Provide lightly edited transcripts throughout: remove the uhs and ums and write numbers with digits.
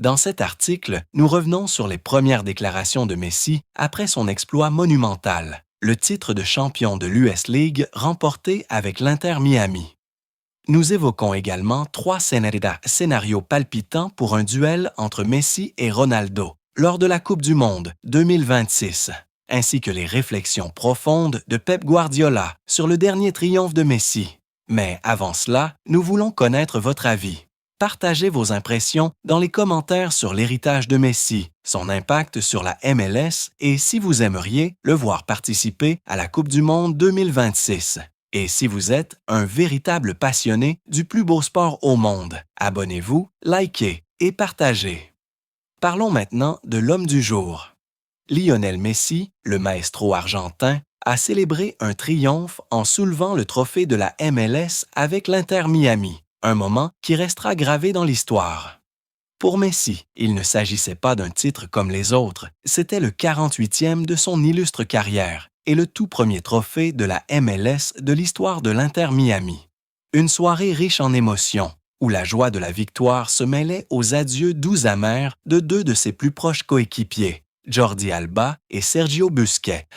Dans cet article, nous revenons sur les premières déclarations de Messi après son exploit monumental, le titre de champion de l'US League remporté avec l'Inter Miami. Nous évoquons également 3 scénarios palpitants pour un duel entre Messi et Ronaldo lors de la Coupe du Monde 2026, ainsi que les réflexions profondes de Pep Guardiola sur le dernier triomphe de Messi. Mais avant cela, nous voulons connaître votre avis. Partagez vos impressions dans les commentaires sur l'héritage de Messi, son impact sur la MLS et si vous aimeriez le voir participer à la Coupe du Monde 2026. Et si vous êtes un véritable passionné du plus beau sport au monde, abonnez-vous, likez et partagez. Parlons maintenant de l'homme du jour. Lionel Messi, le maestro argentin, a célébré un triomphe en soulevant le trophée de la MLS avec l'Inter Miami, un moment qui restera gravé dans l'histoire. Pour Messi, il ne s'agissait pas d'un titre comme les autres, c'était le 48e de son illustre carrière et le tout premier trophée de la MLS de l'histoire de l'Inter Miami. Une soirée riche en émotions, où la joie de la victoire se mêlait aux adieux doux amers de 2 de ses plus proches coéquipiers, Jordi Alba et Sergio Busquets.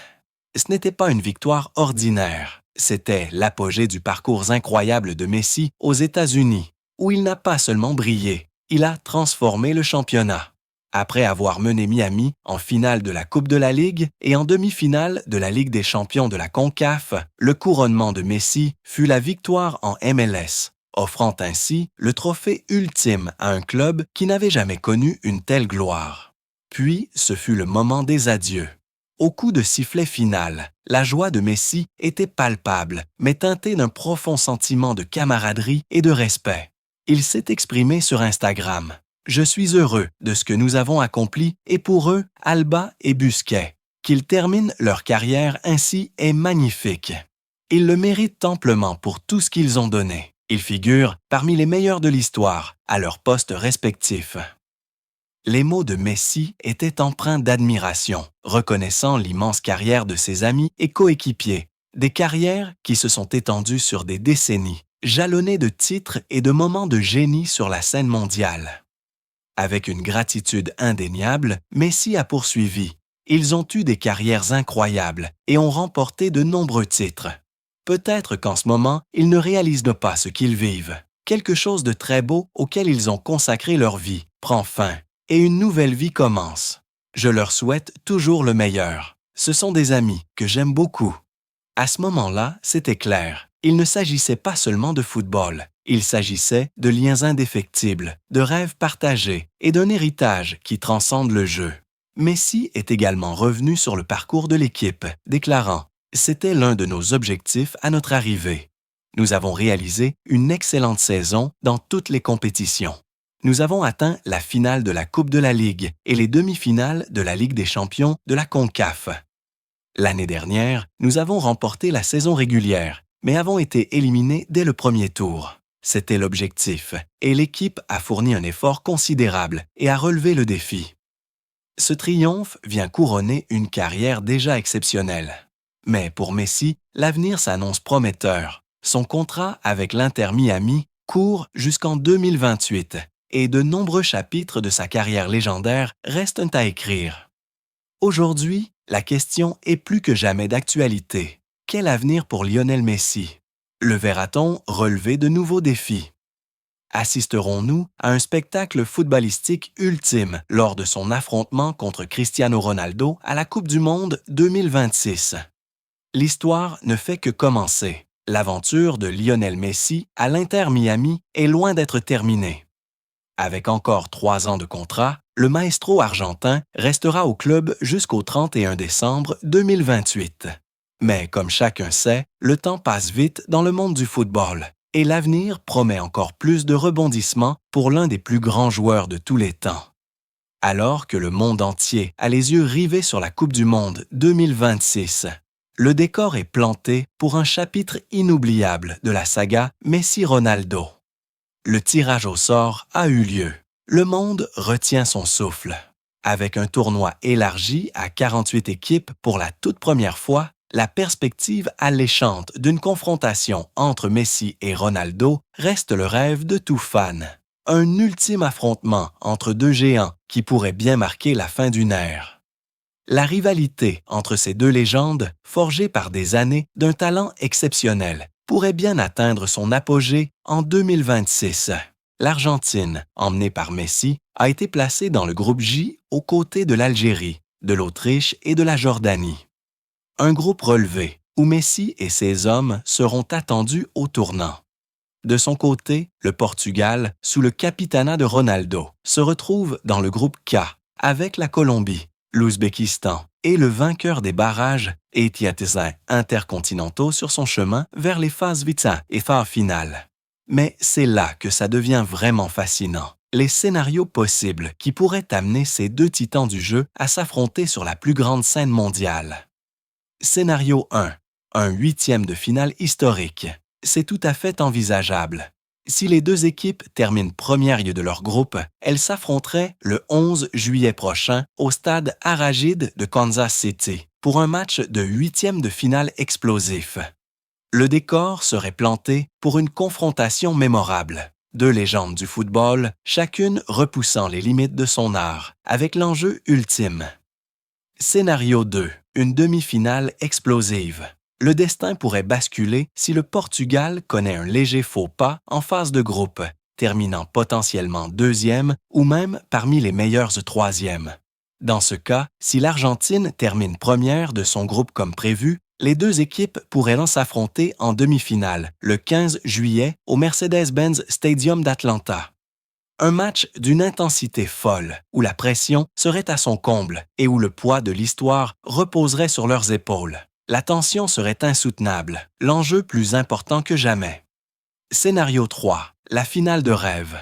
Ce n'était pas une victoire ordinaire. C'était l'apogée du parcours incroyable de Messi aux États-Unis, où il n'a pas seulement brillé, il a transformé le championnat. Après avoir mené Miami en finale de la Coupe de la Ligue et en demi-finale de la Ligue des champions de la CONCACAF, le couronnement de Messi fut la victoire en MLS, offrant ainsi le trophée ultime à un club qui n'avait jamais connu une telle gloire. Puis, ce fut le moment des adieux. Au coup de sifflet final, la joie de Messi était palpable, mais teintée d'un profond sentiment de camaraderie et de respect. Il s'est exprimé sur Instagram. « Je suis heureux de ce que nous avons accompli et pour eux, Alba et Busquets. Qu'ils terminent leur carrière ainsi est magnifique. Ils le méritent amplement pour tout ce qu'ils ont donné. Ils figurent parmi les meilleurs de l'histoire, à leurs postes respectifs. » Les mots de Messi étaient empreints d'admiration, reconnaissant l'immense carrière de ses amis et coéquipiers, des carrières qui se sont étendues sur des décennies, jalonnées de titres et de moments de génie sur la scène mondiale. Avec une gratitude indéniable, Messi a poursuivi. Ils ont eu des carrières incroyables et ont remporté de nombreux titres. Peut-être qu'en ce moment, ils ne réalisent pas ce qu'ils vivent. Quelque chose de très beau auquel ils ont consacré leur vie prend fin. Et une nouvelle vie commence. Je leur souhaite toujours le meilleur. Ce sont des amis que j'aime beaucoup. À ce moment-là, c'était clair. Il ne s'agissait pas seulement de football. Il s'agissait de liens indéfectibles, de rêves partagés et d'un héritage qui transcende le jeu. Messi est également revenu sur le parcours de l'équipe, déclarant « C'était l'un de nos objectifs à notre arrivée. Nous avons réalisé une excellente saison dans toutes les compétitions. Nous avons atteint la finale de la Coupe de la Ligue et les demi-finales de la Ligue des champions de la CONCACAF. L'année dernière, nous avons remporté la saison régulière, mais avons été éliminés dès le premier tour. C'était l'objectif, et l'équipe a fourni un effort considérable et a relevé le défi. Ce triomphe vient couronner une carrière déjà exceptionnelle. Mais pour Messi, l'avenir s'annonce prometteur. Son contrat avec l'Inter Miami court jusqu'en 2028. Et de nombreux chapitres de sa carrière légendaire restent à écrire. Aujourd'hui, la question est plus que jamais d'actualité. Quel avenir pour Lionel Messi? Le verra-t-on relever de nouveaux défis? Assisterons-nous à un spectacle footballistique ultime lors de son affrontement contre Cristiano Ronaldo à la Coupe du Monde 2026? L'histoire ne fait que commencer. L'aventure de Lionel Messi à l'Inter Miami est loin d'être terminée. Avec encore 3 ans de contrat, le maestro argentin restera au club jusqu'au 31 décembre 2028. Mais comme chacun sait, le temps passe vite dans le monde du football et l'avenir promet encore plus de rebondissements pour l'un des plus grands joueurs de tous les temps. Alors que le monde entier a les yeux rivés sur la Coupe du Monde 2026, le décor est planté pour un chapitre inoubliable de la saga Messi-Ronaldo. Le tirage au sort a eu lieu. Le monde retient son souffle. Avec un tournoi élargi à 48 équipes pour la toute première fois, la perspective alléchante d'une confrontation entre Messi et Ronaldo reste le rêve de tout fan. Un ultime affrontement entre deux géants qui pourrait bien marquer la fin d'une ère. La rivalité entre ces deux légendes, forgées par des années d'un talent exceptionnel, pourrait bien atteindre son apogée en 2026. L'Argentine, emmenée par Messi, a été placée dans le groupe J aux côtés de l'Algérie, de l'Autriche et de la Jordanie. Un groupe relevé où Messi et ses hommes seront attendus au tournant. De son côté, le Portugal, sous le capitanat de Ronaldo, se retrouve dans le groupe K avec la Colombie, l'Ouzbékistan et le vainqueur des barrages Etihad intercontinentaux sur son chemin vers les phases et phases finales. Mais c'est là que ça devient vraiment fascinant. Les scénarios possibles qui pourraient amener ces deux titans du jeu à s'affronter sur la plus grande scène mondiale. Scénario 1. Un huitième de finale historique. C'est tout à fait envisageable. Si les deux équipes terminent premières de leur groupe, elles s'affronteraient le 11 juillet prochain au stade Arrowhead de Kansas City pour un match de huitième de finale explosif. Le décor serait planté pour une confrontation mémorable. Deux légendes du football, chacune repoussant les limites de son art, avec l'enjeu ultime. Scénario 2. Une demi-finale explosive. Le destin pourrait basculer si le Portugal connaît un léger faux pas en phase de groupe, terminant potentiellement deuxième ou même parmi les meilleurs troisièmes. Dans ce cas, si l'Argentine termine première de son groupe comme prévu, les deux équipes pourraient s'affronter en demi-finale le 15 juillet au Mercedes-Benz Stadium d'Atlanta. Un match d'une intensité folle, où la pression serait à son comble et où le poids de l'histoire reposerait sur leurs épaules. La tension serait insoutenable, l'enjeu plus important que jamais. Scénario 3. La finale de rêve.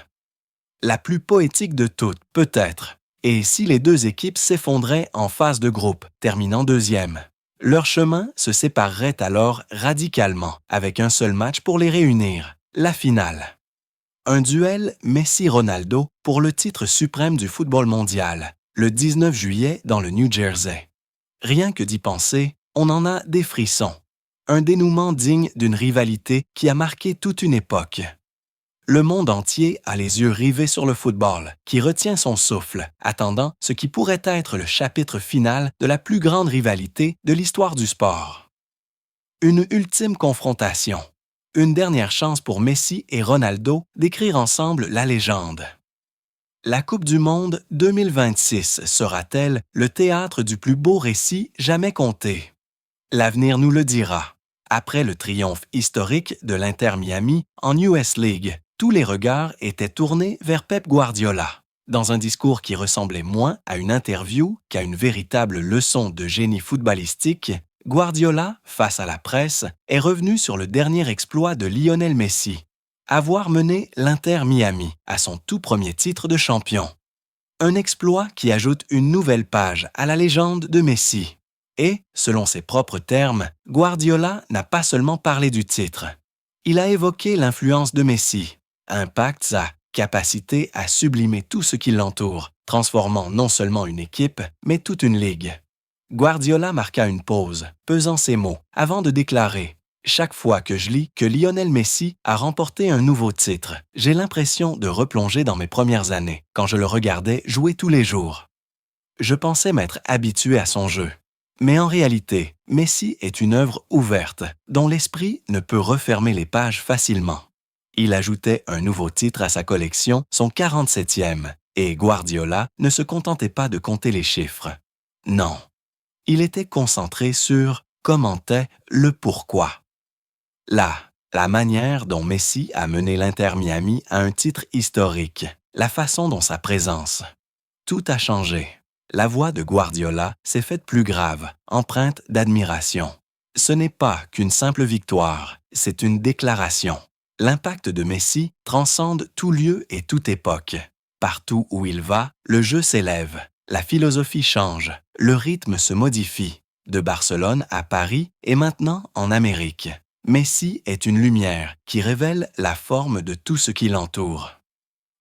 La plus poétique de toutes, peut-être. Et si les deux équipes s'effondraient en phase de groupe, terminant deuxième? Leur chemin se séparerait alors radicalement, avec un seul match pour les réunir, la finale. Un duel Messi-Ronaldo pour le titre suprême du football mondial, le 19 juillet dans le New Jersey. Rien que d'y penser, on en a des frissons. Un dénouement digne d'une rivalité qui a marqué toute une époque. Le monde entier a les yeux rivés sur le football, qui retient son souffle, attendant ce qui pourrait être le chapitre final de la plus grande rivalité de l'histoire du sport. Une ultime confrontation. Une dernière chance pour Messi et Ronaldo d'écrire ensemble la légende. La Coupe du Monde 2026 sera-t-elle le théâtre du plus beau récit jamais conté? L'avenir nous le dira. Après le triomphe historique de l'Inter Miami en US League, tous les regards étaient tournés vers Pep Guardiola. Dans un discours qui ressemblait moins à une interview qu'à une véritable leçon de génie footballistique, Guardiola, face à la presse, est revenu sur le dernier exploit de Lionel Messi, avoir mené l'Inter Miami à son tout premier titre de champion. Un exploit qui ajoute une nouvelle page à la légende de Messi. Et, selon ses propres termes, Guardiola n'a pas seulement parlé du titre. Il a évoqué l'influence de Messi, impact sa capacité à sublimer tout ce qui l'entoure, transformant non seulement une équipe, mais toute une ligue. Guardiola marqua une pause, pesant ses mots, avant de déclarer « Chaque fois que je lis que Lionel Messi a remporté un nouveau titre, j'ai l'impression de replonger dans mes premières années, quand je le regardais jouer tous les jours. Je pensais m'être habitué à son jeu. Mais en réalité, Messi est une œuvre ouverte, dont l'esprit ne peut refermer les pages facilement. » Il ajoutait un nouveau titre à sa collection, son 47e, et Guardiola ne se contentait pas de compter les chiffres. Non. Il était concentré sur commentait le pourquoi. Là, la manière dont Messi a mené l'Inter Miami à un titre historique, la façon dont sa présence. Tout a changé. La voix de Guardiola s'est faite plus grave, empreinte d'admiration. Ce n'est pas qu'une simple victoire, c'est une déclaration. L'impact de Messi transcende tout lieu et toute époque. Partout où il va, le jeu s'élève, la philosophie change, le rythme se modifie. De Barcelone à Paris et maintenant en Amérique. Messi est une lumière qui révèle la forme de tout ce qui l'entoure.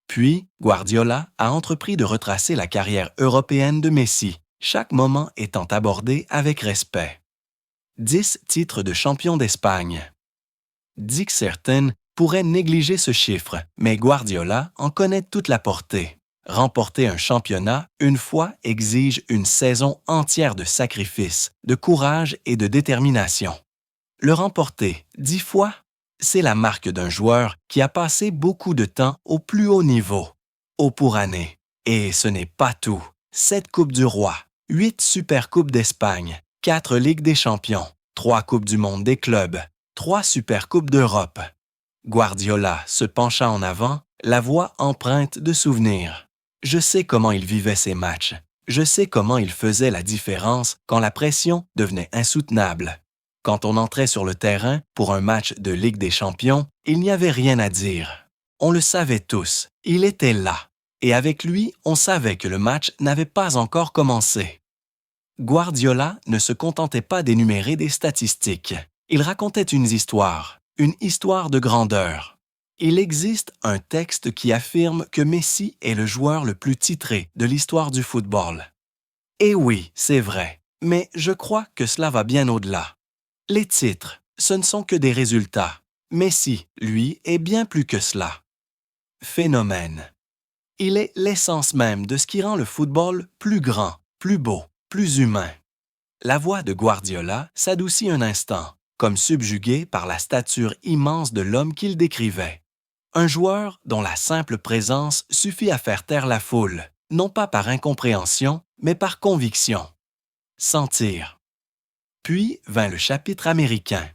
Puis, Guardiola a entrepris de retracer la carrière européenne de Messi, chaque moment étant abordé avec respect. 10 titres de champion d'Espagne. 10 certaines pourrait négliger ce chiffre, mais Guardiola en connaît toute la portée. Remporter un championnat une fois exige une saison entière de sacrifices, de courage et de détermination. Le remporter 10 fois, c'est la marque d'un joueur qui a passé beaucoup de temps au plus haut niveau, au pour année. Et ce n'est pas tout. 7 Coupes du Roi, 8 Supercoupes d'Espagne, 4 Ligues des Champions, 3 Coupes du Monde des clubs, 3 Supercoupes d'Europe. Guardiola se pencha en avant, la voix empreinte de souvenirs. Je sais comment il vivait ses matchs. Je sais comment il faisait la différence quand la pression devenait insoutenable. Quand on entrait sur le terrain pour un match de Ligue des Champions, il n'y avait rien à dire. On le savait tous, il était là. Et avec lui, on savait que le match n'avait pas encore commencé. Guardiola ne se contentait pas d'énumérer des statistiques. Il racontait une histoire de grandeur. Il existe un texte qui affirme que Messi est le joueur le plus titré de l'histoire du football. Et oui, c'est vrai, mais je crois que cela va bien au-delà. Les titres, ce ne sont que des résultats. Messi, lui, est bien plus que cela. Phénomène. Il est l'essence même de ce qui rend le football plus grand, plus beau, plus humain. La voix de Guardiola s'adoucit un instant, comme subjuguée par la stature immense de l'homme qu'il décrivait. Un joueur dont la simple présence suffit à faire taire la foule, non pas par incompréhension, mais par conviction. Sentir. Puis vint le chapitre américain.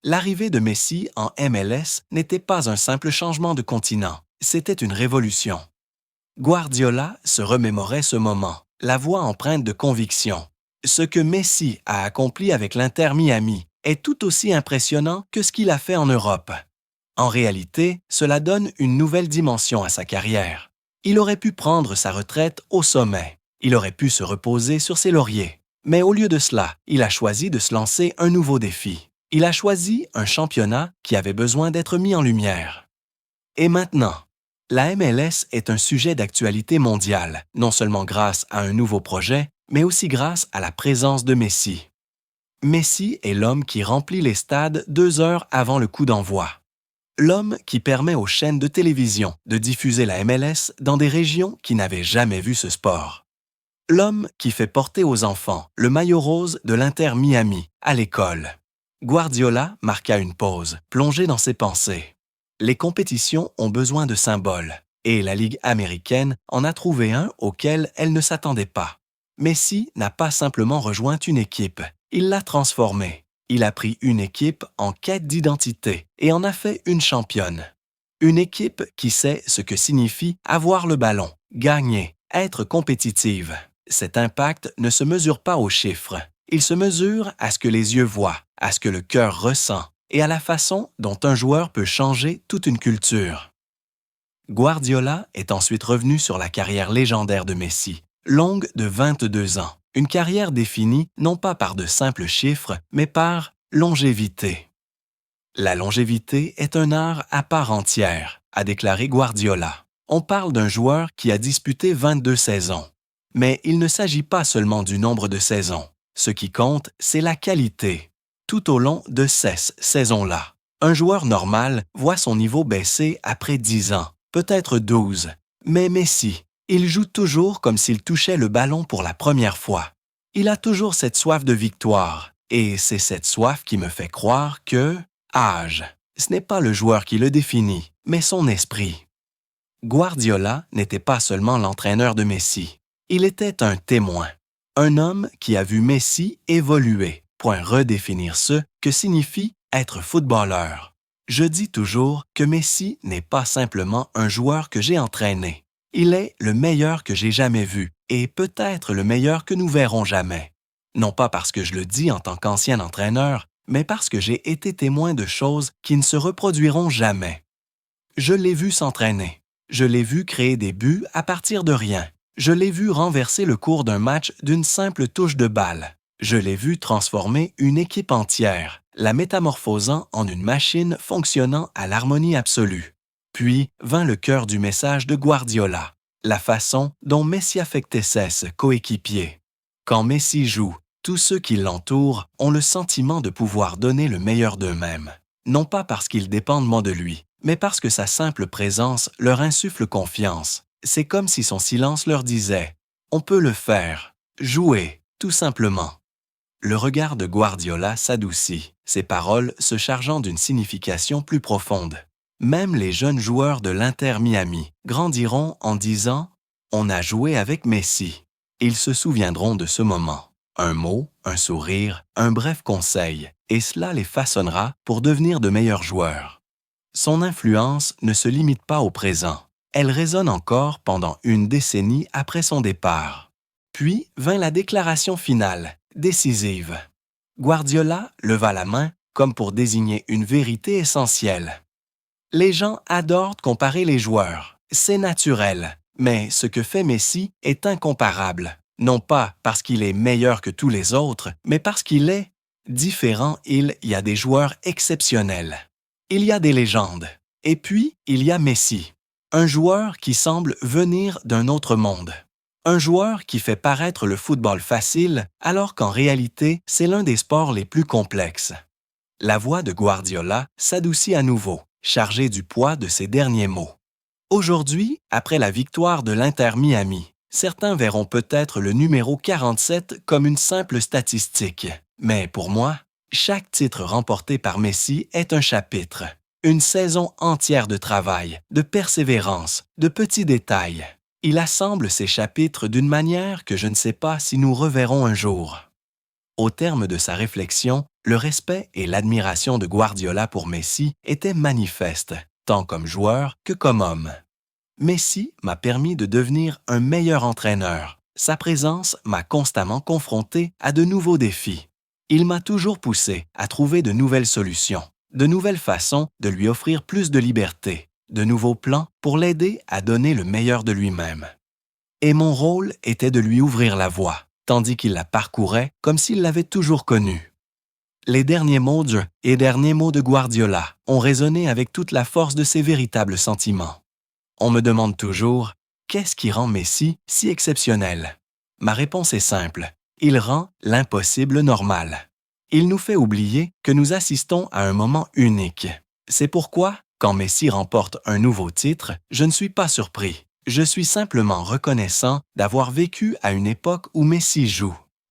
L'arrivée de Messi en MLS n'était pas un simple changement de continent, c'était une révolution. Guardiola se remémorait ce moment, la voix empreinte de conviction. Ce que Messi a accompli avec l'Inter Miami est tout aussi impressionnant que ce qu'il a fait en Europe. En réalité, cela donne une nouvelle dimension à sa carrière. Il aurait pu prendre sa retraite au sommet. Il aurait pu se reposer sur ses lauriers. Mais au lieu de cela, il a choisi de se lancer un nouveau défi. Il a choisi un championnat qui avait besoin d'être mis en lumière. Et maintenant, la MLS est un sujet d'actualité mondiale, non seulement grâce à un nouveau projet, mais aussi grâce à la présence de Messi. Messi est l'homme qui remplit les stades 2 heures avant le coup d'envoi. L'homme qui permet aux chaînes de télévision de diffuser la MLS dans des régions qui n'avaient jamais vu ce sport. L'homme qui fait porter aux enfants le maillot rose de l'Inter Miami à l'école. Guardiola marqua une pause, plongé dans ses pensées. Les compétitions ont besoin de symboles, et la Ligue américaine en a trouvé un auquel elle ne s'attendait pas. Messi n'a pas simplement rejoint une équipe, il l'a transformée. Il a pris une équipe en quête d'identité et en a fait une championne. Une équipe qui sait ce que signifie avoir le ballon, gagner, être compétitive. Cet impact ne se mesure pas aux chiffres. Il se mesure à ce que les yeux voient, à ce que le cœur ressent et à la façon dont un joueur peut changer toute une culture. Guardiola est ensuite revenu sur la carrière légendaire de Messi, longue de 22 ans. Une carrière définie non pas par de simples chiffres, mais par longévité. La longévité est un art à part entière, a déclaré Guardiola. On parle d'un joueur qui a disputé 22 saisons. Mais il ne s'agit pas seulement du nombre de saisons. Ce qui compte, c'est la qualité. Tout au long de ces saisons-là, un joueur normal voit son niveau baisser après 10 ans, peut-être 12. Mais Messi, il joue toujours comme s'il touchait le ballon pour la première fois. Il a toujours cette soif de victoire, et c'est cette soif qui me fait croire que, âge, ce n'est pas le joueur qui le définit, mais son esprit. Guardiola n'était pas seulement l'entraîneur de Messi, il était un témoin, un homme qui a vu Messi évoluer, pour redéfinir ce que signifie être footballeur. Je dis toujours que Messi n'est pas simplement un joueur que j'ai entraîné. Il est le meilleur que j'ai jamais vu et peut-être le meilleur que nous verrons jamais. Non pas parce que je le dis en tant qu'ancien entraîneur, mais parce que j'ai été témoin de choses qui ne se reproduiront jamais. Je l'ai vu s'entraîner. Je l'ai vu créer des buts à partir de rien. Je l'ai vu renverser le cours d'un match d'une simple touche de balle. Je l'ai vu transformer une équipe entière, la métamorphosant en une machine fonctionnant à l'harmonie absolue. Puis vint le cœur du message de Guardiola, la façon dont Messi affectait ses coéquipiers. Quand Messi joue, tous ceux qui l'entourent ont le sentiment de pouvoir donner le meilleur d'eux-mêmes. Non pas parce qu'ils dépendent moins de lui, mais parce que sa simple présence leur insuffle confiance. C'est comme si son silence leur disait « On peut le faire, jouer, tout simplement ». Le regard de Guardiola s'adoucit, ses paroles se chargeant d'une signification plus profonde. Même les jeunes joueurs de l'Inter Miami grandiront en disant « On a joué avec Messi ». Ils se souviendront de ce moment. Un mot, un sourire, un bref conseil, et cela les façonnera pour devenir de meilleurs joueurs. Son influence ne se limite pas au présent. Elle résonne encore pendant une décennie après son départ. Puis vint la déclaration finale, décisive. Guardiola leva la main comme pour désigner une vérité essentielle. Les gens adorent comparer les joueurs, c'est naturel, mais ce que fait Messi est incomparable, non pas parce qu'il est meilleur que tous les autres, mais parce qu'il est différent. Il y a des joueurs exceptionnels. Il y a des légendes. Et puis, il y a Messi, un joueur qui semble venir d'un autre monde. Un joueur qui fait paraître le football facile alors qu'en réalité, c'est l'un des sports les plus complexes. La voix de Guardiola s'adoucit à nouveau, chargée du poids de ses derniers mots. Aujourd'hui, après la victoire de l'Inter Miami, certains verront peut-être le numéro 47 comme une simple statistique. Mais pour moi, chaque titre remporté par Messi est un chapitre, une saison entière de travail, de persévérance, de petits détails. Il assemble ces chapitres d'une manière que je ne sais pas si nous reverrons un jour. Au terme de sa réflexion, le respect et l'admiration de Guardiola pour Messi étaient manifestes, tant comme joueur que comme homme. Messi m'a permis de devenir un meilleur entraîneur. Sa présence m'a constamment confronté à de nouveaux défis. Il m'a toujours poussé à trouver de nouvelles solutions, de nouvelles façons de lui offrir plus de liberté, de nouveaux plans pour l'aider à donner le meilleur de lui-même. Et mon rôle était de lui ouvrir la voie, tandis qu'il la parcourait comme s'il l'avait toujours connue. Les derniers mots de Guardiola ont résonné avec toute la force de ses véritables sentiments. On me demande toujours « Qu'est-ce qui rend Messi si exceptionnel ?» Ma réponse est simple. Il rend l'impossible normal. Il nous fait oublier que nous assistons à un moment unique. C'est pourquoi, quand Messi remporte un nouveau titre, je ne suis pas surpris. Je suis simplement reconnaissant d'avoir vécu à une époque où Messi joue.